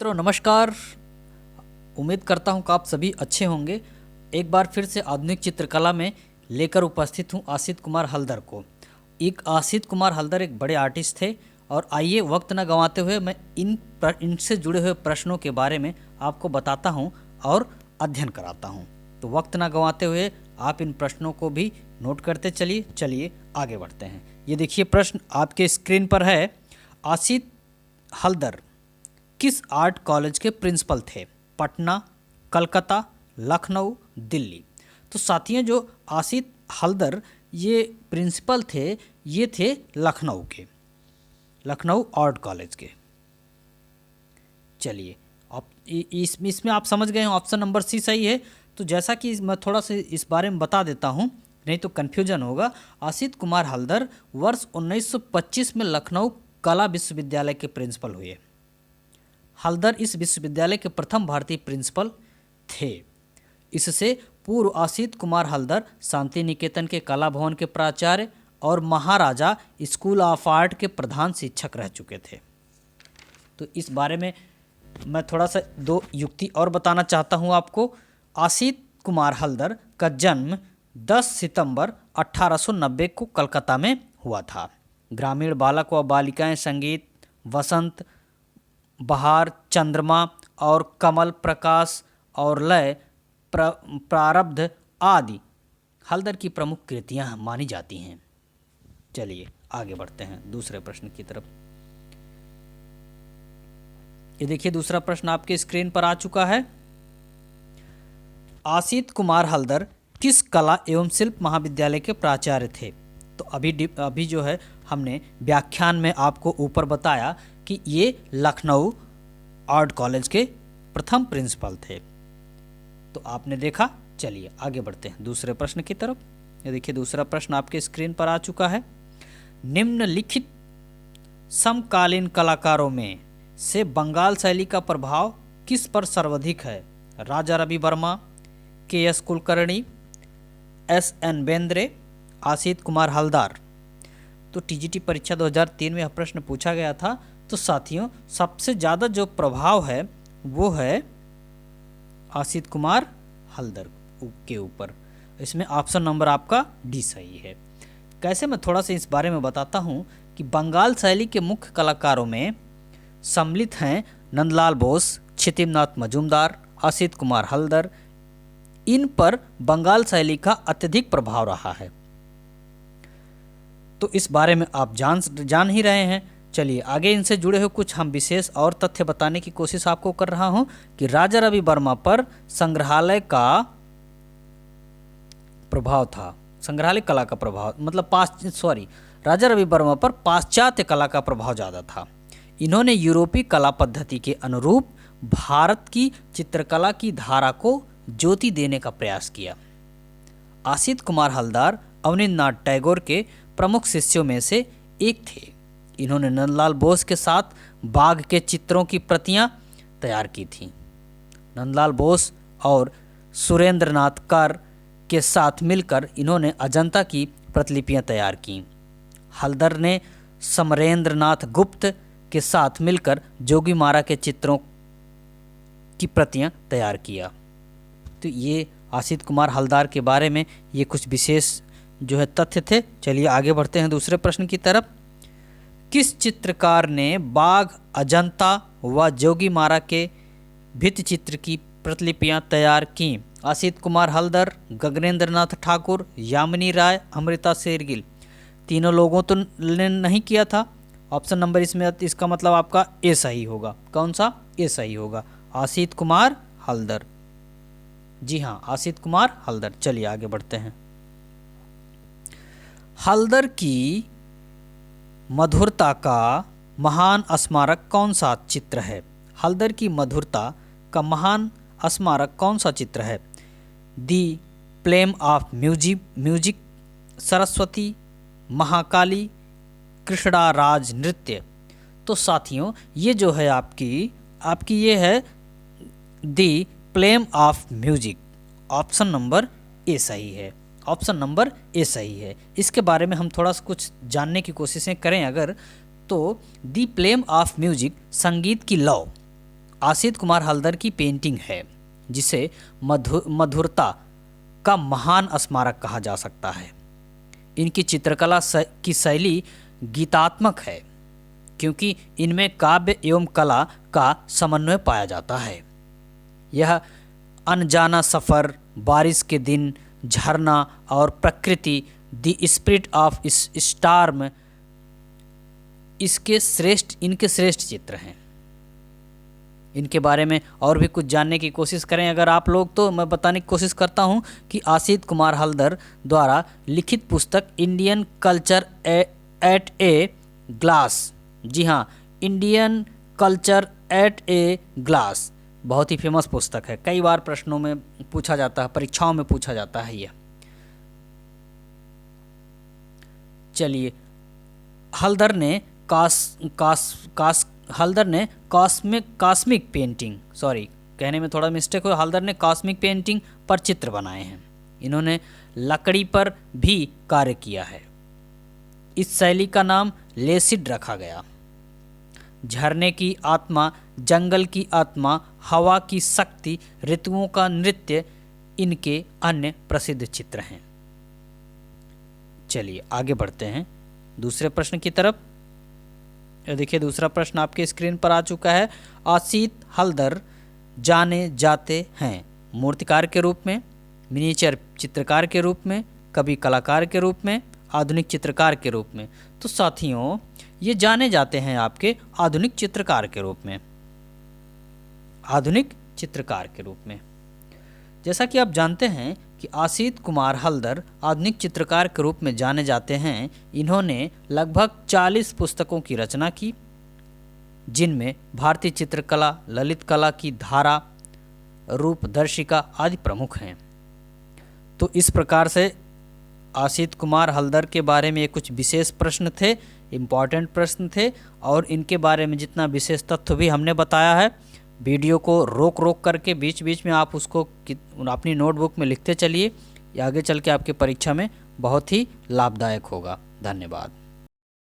मित्रों नमस्कार। उम्मीद करता हूँ कि आप सभी अच्छे होंगे। एक बार फिर से आधुनिक चित्रकला में लेकर उपस्थित हूँ आसित कुमार हल्दर को। आसित कुमार हल्दर एक बड़े आर्टिस्ट थे और आइए वक्त न गंवाते हुए मैं इनसे जुड़े हुए प्रश्नों के बारे में आपको बताता हूँ और अध्ययन कराता हूँ। तो वक्त न गंवाते हुए आप इन प्रश्नों को भी नोट करते चलिए आगे बढ़ते हैं। ये देखिए प्रश्न आपके स्क्रीन पर है। आसित हल्दर किस आर्ट कॉलेज के प्रिंसिपल थे? पटना, कलकत्ता, लखनऊ, दिल्ली। तो साथियों, जो आसित हल्दर ये प्रिंसिपल थे, ये थे लखनऊ के, लखनऊ आर्ट कॉलेज के। चलिए अब इसमें आप समझ गए हैं, ऑप्शन नंबर सी सही है। तो जैसा कि मैं थोड़ा सा इस बारे में बता देता हूँ, नहीं तो कन्फ्यूजन होगा। आसित कुमार हल्दर वर्ष 1925 में लखनऊ कला विश्वविद्यालय के प्रिंसिपल हुए। हल्दर इस विश्वविद्यालय के प्रथम भारतीय प्रिंसिपल थे। इससे पूर्व आसित कुमार हल्दर शांति निकेतन के कला भवन के प्राचार्य और महाराजा स्कूल ऑफ आर्ट के प्रधान शिक्षक रह चुके थे। तो इस बारे में मैं थोड़ा सा दो युक्ति और बताना चाहता हूँ आपको। आसित कुमार हल्दर का जन्म 10 सितंबर 1890 को कलकत्ता में हुआ था। ग्रामीण बालक व बालिकाएं संगीत, वसंत, बहार, चंद्रमा और कमल, प्रकाश और लय, प्रारब्ध आदि हल्दर की प्रमुख कृतियां मानी जाती हैं। चलिए आगे बढ़ते हैं दूसरे प्रश्न की तरफ। ये देखिए दूसरा प्रश्न आपके स्क्रीन पर आ चुका है। आसित कुमार हल्दर किस कला एवं शिल्प महाविद्यालय के प्राचार्य थे? तो अभी जो है हमने व्याख्यान में आपको ऊपर बताया कि ये लखनऊ आर्ट कॉलेज के प्रथम प्रिंसिपल थे। तो आपने देखा। चलिए आगे बढ़ते हैं दूसरे प्रश्न की तरफ। ये देखिए दूसरा प्रश्न आपके स्क्रीन पर आ चुका है। निम्नलिखित समकालीन कलाकारों में से बंगाल शैली का प्रभाव किस पर सर्वाधिक है? राजा रवि वर्मा, के.एस. कुलकर्णी, S.N. बेंद्रे, आसित कुमार हल्दर। तो टीजीटी परीक्षा 2003 में यह प्रश्न पूछा गया था। तो साथियों, सबसे ज़्यादा जो प्रभाव है वो है आसित कुमार हल्दर के ऊपर। इसमें ऑप्शन नंबर आपका डी सही है। कैसे, मैं थोड़ा सा इस बारे में बताता हूँ कि बंगाल शैली के मुख्य कलाकारों में सम्मिलित हैं नंदलाल बोस, क्षितिमनाथ मजूमदार, आसित कुमार हल्दर। इन पर बंगाल शैली का अत्यधिक प्रभाव रहा है। तो इस बारे में आप जान ही रहे हैं। चलिए आगे इनसे जुड़े हुए कुछ हम विशेष और तथ्य बताने की कोशिश आपको कर रहा हूं कि राजा रवि वर्मा पर संग्रहालय का प्रभाव था। संग्रहालय कला का प्रभाव मतलब राजा रवि वर्मा पर पाश्चात्य कला का प्रभाव ज़्यादा था। इन्होंने यूरोपीय कला पद्धति के अनुरूप भारत की चित्रकला की धारा को ज्योति देने का प्रयास किया। आसित कुमार हल्दर अवनींद्रनाथ टैगोर के प्रमुख शिष्यों में से एक थे। इन्होंने नंदलाल बोस के साथ बाघ के चित्रों की प्रतियां तैयार की थीं। नंदलाल बोस और सुरेंद्रनाथ कर के साथ मिलकर इन्होंने अजंता की प्रतिलिपियां तैयार की। हल्दर ने समरेंद्रनाथ गुप्त के साथ मिलकर जोगीमारा के चित्रों की प्रतियां तैयार किया। तो ये आसित कुमार हल्दर के बारे में ये कुछ विशेष जो है तथ्य थे। चलिए आगे बढ़ते हैं दूसरे प्रश्न की तरफ। किस चित्रकार ने बाघ, अजंता व जोगीमारा के भित्ति चित्र की प्रतिलिपियां तैयार की? आसित कुमार हल्दर, गगनेंद्रनाथ ठाकुर, यामिनी राय, अमृता शेरगिल। तीनों लोगों तो ने नहीं किया था। ऑप्शन नंबर इसका मतलब आपका ए सही होगा। कौन सा? ए सही होगा, आसित कुमार हल्दर। जी हाँ, आसित कुमार हल्दर। चलिए आगे बढ़ते हैं। हल्दर की मधुरता का महान स्मारक कौन सा चित्र है? हल्दर की मधुरता का महान स्मारक कौन सा चित्र है? The flame of music, Saraswati, Mahakali, Krishna राज नृत्य। तो साथियों, ये जो है आपकी ये है the flame of music. Option number A सही है। ऑप्शन नंबर ए सही है। इसके बारे में हम थोड़ा सा कुछ जानने की कोशिशें करें अगर, तो दी प्लेम ऑफ म्यूजिक संगीत की लौ आसित कुमार हल्दर की पेंटिंग है जिसे मधुरता का महान स्मारक कहा जा सकता है। इनकी चित्रकला की शैली गीतात्मक है क्योंकि इनमें काव्य एवं कला का समन्वय पाया जाता है। यह अनजाना सफ़र, बारिश के दिन, झरना और प्रकृति, द स्पिरिट ऑफ स्टार्म इनके श्रेष्ठ चित्र हैं। इनके बारे में और भी कुछ जानने की कोशिश करें अगर आप लोग, तो मैं बताने की कोशिश करता हूं कि आसित कुमार हल्दर द्वारा लिखित पुस्तक Indian culture at a glance, जी हाँ, Indian culture at a glance बहुत ही फेमस पुस्तक है। कई बार प्रश्नों में पूछा जाता है, परीक्षाओं में पूछा जाता है यह। चलिए, हल्दर ने कॉस्मिक पेंटिंग, सॉरी कहने में थोड़ा मिस्टेक हो, हल्दर ने कॉस्मिक पेंटिंग पर चित्र बनाए हैं। इन्होंने लकड़ी पर भी कार्य किया है। इस शैली का नाम लेसिड रखा गया। झरने की आत्मा, जंगल की आत्मा, हवा की शक्ति, ऋतुओं का नृत्य इनके अन्य प्रसिद्ध चित्र हैं। चलिए आगे बढ़ते हैं दूसरे प्रश्न की तरफ। देखिए दूसरा प्रश्न आपके स्क्रीन पर आ चुका है। आसित हल्दर जाने जाते हैं मूर्तिकार के रूप में, मिनिएचर चित्रकार के रूप में, कवि कलाकार के रूप में, आधुनिक चित्रकार के रूप में। तो साथियों ये जाने जाते हैं आपके आधुनिक चित्रकार के रूप में, आधुनिक चित्रकार के रूप में। जैसा कि आप जानते हैं कि आसित कुमार हल्दर आधुनिक चित्रकार के रूप में जाने जाते हैं। इन्होंने लगभग 40 पुस्तकों की रचना की जिनमें भारतीय चित्रकला, ललित कला की धारा, रूपदर्शिका आदि प्रमुख हैं। तो इस प्रकार से आसित कुमार हल्दर के बारे में ये कुछ विशेष प्रश्न थे, इम्पॉर्टेंट प्रश्न थे, और इनके बारे में जितना विशेष तथ्य भी हमने बताया है, वीडियो को रोक रोक करके बीच बीच में आप उसको अपनी नोटबुक में लिखते चलिए। आगे चल के आपके परीक्षा में बहुत ही लाभदायक होगा। धन्यवाद।